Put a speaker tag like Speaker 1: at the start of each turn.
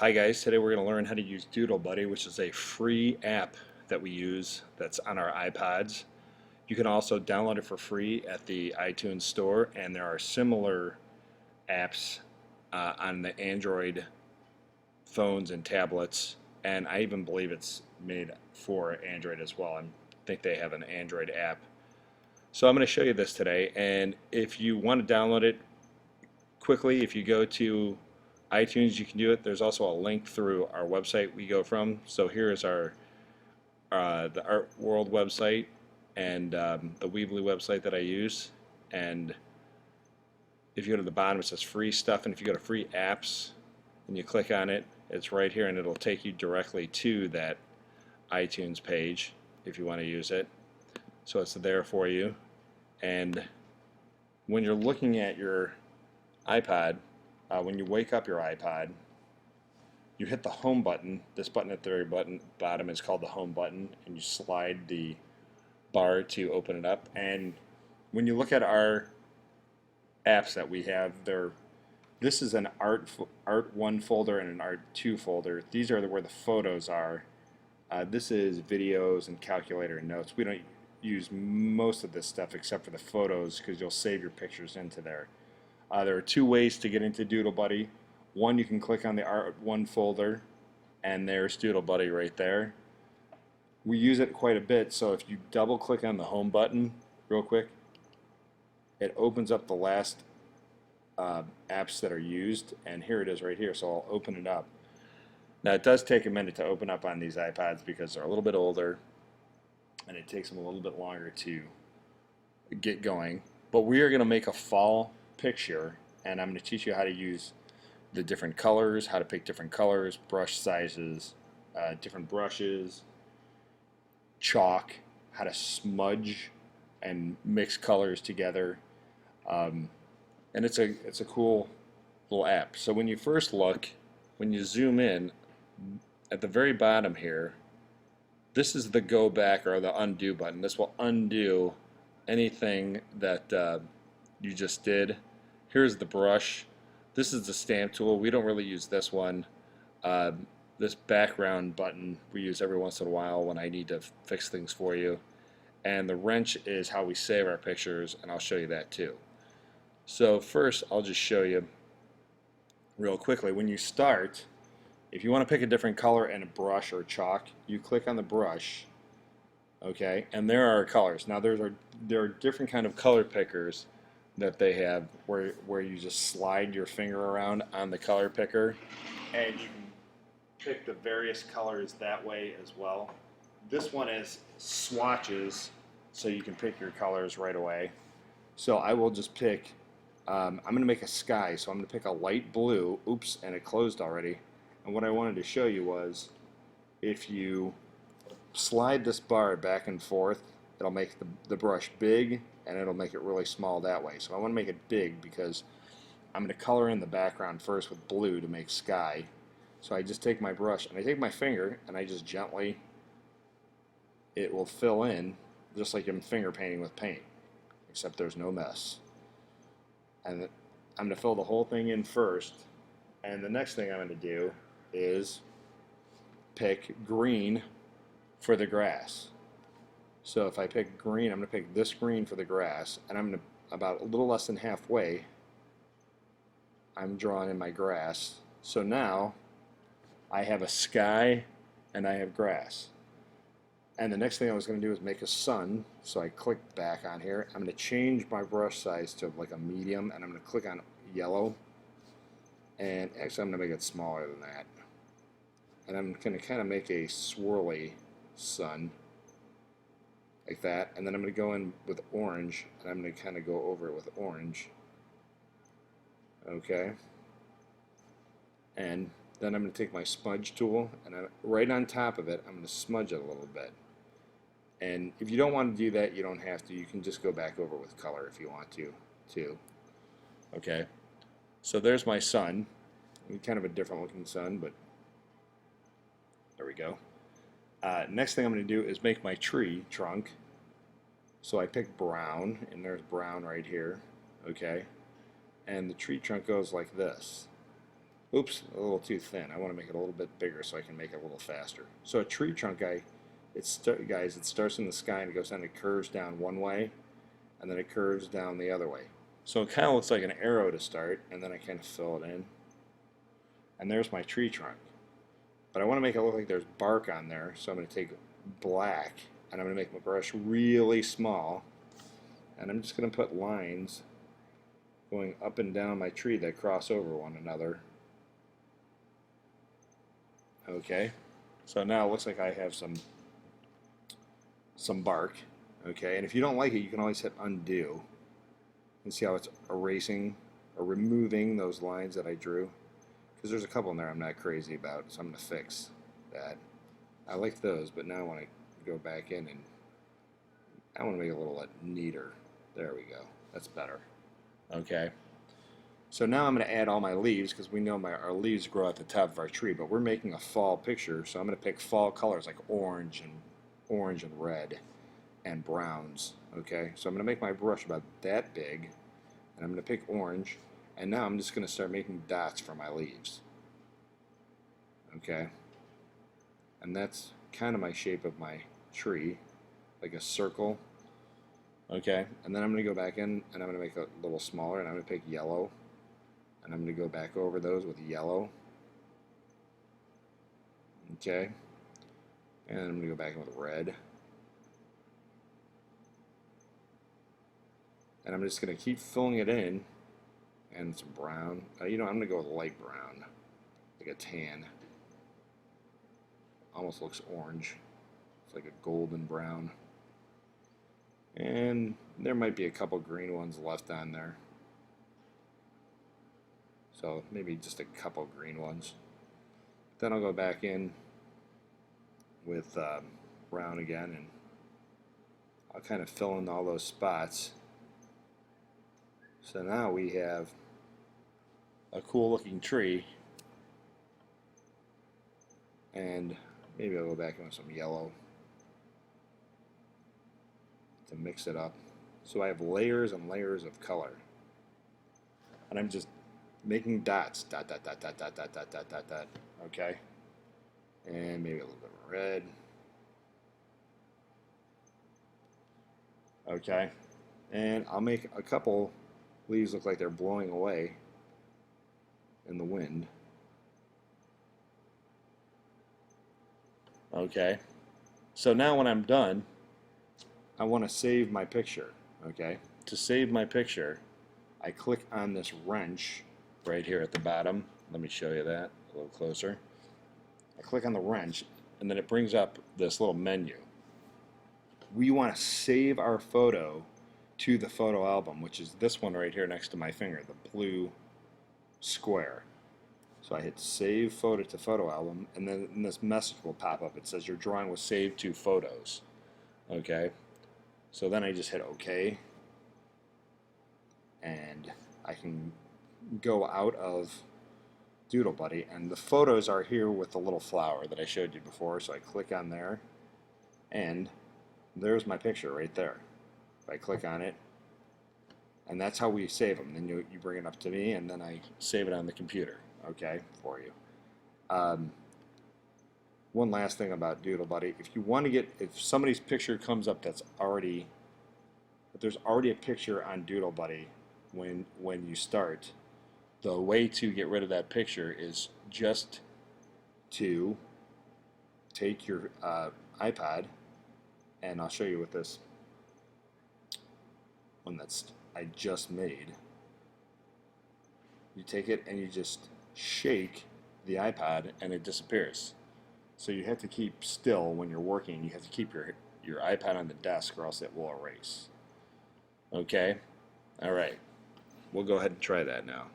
Speaker 1: Hi guys, today we're going to learn how to use Doodle Buddy, which is a free app that we use that's on our iPods. You can also download it for free at the iTunes store, and there are similar apps on the Android phones and tablets, and I even believe it's made for Android as well. I think they have an Android app. So I'm going to show you this today, and if you want to download it quickly, if you go to iTunes, you can do it. There's also a link through our website we go from. So here is our the Art World website and the Weebly website that I use. And if you go to the bottom, it says free stuff. And if you go to free apps and you click on it, it's right here, and it'll take you directly to that iTunes page if you want to use it. So it's there for you. And when you're looking at your iPod, when you wake up your iPod, you hit the home button. This button at the very bottom is called the home button, and you slide the bar to open it up. And when you look at our apps that we have, this is an Art 1 folder and an Art 2 folder. These are where the photos are. This is videos and calculator and notes. We don't use most of this stuff except for the photos because you'll save your pictures into there. There are two ways to get into Doodle Buddy. One, you can click on the Art1 folder, and there's Doodle Buddy right there. We use it quite a bit, so if you double click on the home button real quick, it opens up the last apps that are used, and here it is right here, so I'll open it up. Now it does take a minute to open up on these iPods because they're a little bit older, and it takes them a little bit longer to get going. But we are going to make a fall picture, and I'm going to teach you how to use the different colors, how to pick different colors, brush sizes, different brushes, chalk, how to smudge and mix colors together, and it's a cool little app. So when you first look, when you zoom in at the very bottom here, this is the go back or the undo button. This will undo anything that you just did. Here's the brush. This is the stamp tool. We don't really use this one. This background button we use every once in a while when I need to fix things for you. And the wrench is how we save our pictures, and I'll show you that too. So first, I'll just show you real quickly. When you start, if you want to pick a different color and a brush or chalk, you click on the brush, okay? And there are colors. Now there are different kind of color pickers that they have where you just slide your finger around on the color picker, and you can pick the various colors that way as well. This one is swatches, so you can pick your colors right away. So I will just pick, I'm going to make a sky, so I'm going to pick a light blue. Oops, and it closed already. And what I wanted to show you was if you slide this bar back and forth, it'll make the brush big, and it'll make it really small that way. So I want to make it big because I'm going to color in the background first with blue to make sky. So I just take my brush and I take my finger and I just gently, it will fill in just like I'm finger painting with paint, except there's no mess. And I'm going to fill the whole thing in first, and the next thing I'm going to do is pick green for the grass. So if I pick green, I'm going to pick this green for the grass, and I'm going to, about a little less than halfway, I'm drawing in my grass. So now I have a sky and I have grass. And the next thing I was going to do is make a sun, so I click back on here. I'm going to change my brush size to like a medium, and I'm going to click on yellow. And actually I'm going to make it smaller than that. And I'm going to kind of make a swirly sun, like that, and then I'm going to go in with orange, and I'm going to kind of go over it with orange. Okay. And then I'm going to take my smudge tool, and right on top of it, I'm going to smudge it a little bit. And if you don't want to do that, you don't have to. You can just go back over with color if you want to, too. Okay. So there's my sun. Kind of a different looking sun, but there we go. Next thing I'm going to do is make my tree trunk. So I pick brown, and there's brown right here, okay? And the tree trunk goes like this. Oops, a little too thin. I want to make it a little bit bigger so I can make it a little faster. So a tree trunk guy, it starts in the sky and it goes down, it curves down one way, and then it curves down the other way. So it kind of looks like an arrow to start, and then I kind of fill it in. And there's my tree trunk. But I want to make it look like there's bark on there, so I'm going to take black, and I'm going to make my brush really small, and I'm just going to put lines going up and down my tree that cross over one another. Okay, so now it looks like I have some bark. Okay, and if you don't like it, you can always hit undo and see how it's erasing or removing those lines that I drew, because there's a couple in there I'm not crazy about, so I'm going to fix that. I like those, but now I want to go back in and I want to make it a little neater. There we go, that's better. Okay, so now I'm going to add all my leaves, because we know our leaves grow at the top of our tree, but we're making a fall picture, so I'm going to pick fall colors like orange and red and browns. Okay, so I'm going to make my brush about that big, and I'm going to pick orange, and now I'm just going to start making dots for my leaves. Okay, and that's kind of my shape of my tree, like a circle. Okay, and then I'm going to go back in and I'm going to make it a little smaller, and I'm going to pick yellow, and I'm going to go back over those with yellow. Okay, and I'm going to go back in with red. And I'm just going to keep filling it in, and some brown. I'm going to go with light brown, like a tan. Almost looks orange. It's like a golden brown. And there might be a couple green ones left on there. So maybe just a couple green ones. Then I'll go back in with brown again, and I'll kind of fill in all those spots. So now we have a cool looking tree, and maybe I'll go back in with some yellow to mix it up. So I have layers and layers of color, and I'm just making dots, dot, dot, dot, dot, dot, dot, dot, dot, dot, dot. Okay, and maybe a little bit of red. Okay, and I'll make a couple leaves look like they're blowing away in the wind. Okay, so now when I'm done, I want to save my picture. Okay, to save my picture, I click on this wrench right here at the bottom. Let me show you that a little closer. I click on the wrench, and then it brings up this little menu. We want to save our photo to the photo album, which is this one right here next to my finger, the blue square. So I hit save photo to photo album, and then this message will pop up. It says your drawing was saved to photos. Okay, so then I just hit OK, and I can go out of Doodle Buddy, and the photos are here with the little flower that I showed you before. So I click on there, and there's my picture right there. I click on it, and that's how we save them. Then you bring it up to me, and then I save it on the computer, okay, for you. One last thing about Doodle Buddy: if somebody's picture comes up but there's already a picture on Doodle Buddy when you start, the way to get rid of that picture is just to take your iPod, and I'll show you with this one I just made. You take it and you just shake the iPod and it disappears. So you have to keep still when you're working. You have to keep your iPod on the desk, or else it will erase. Okay? Alright. We'll go ahead and try that now.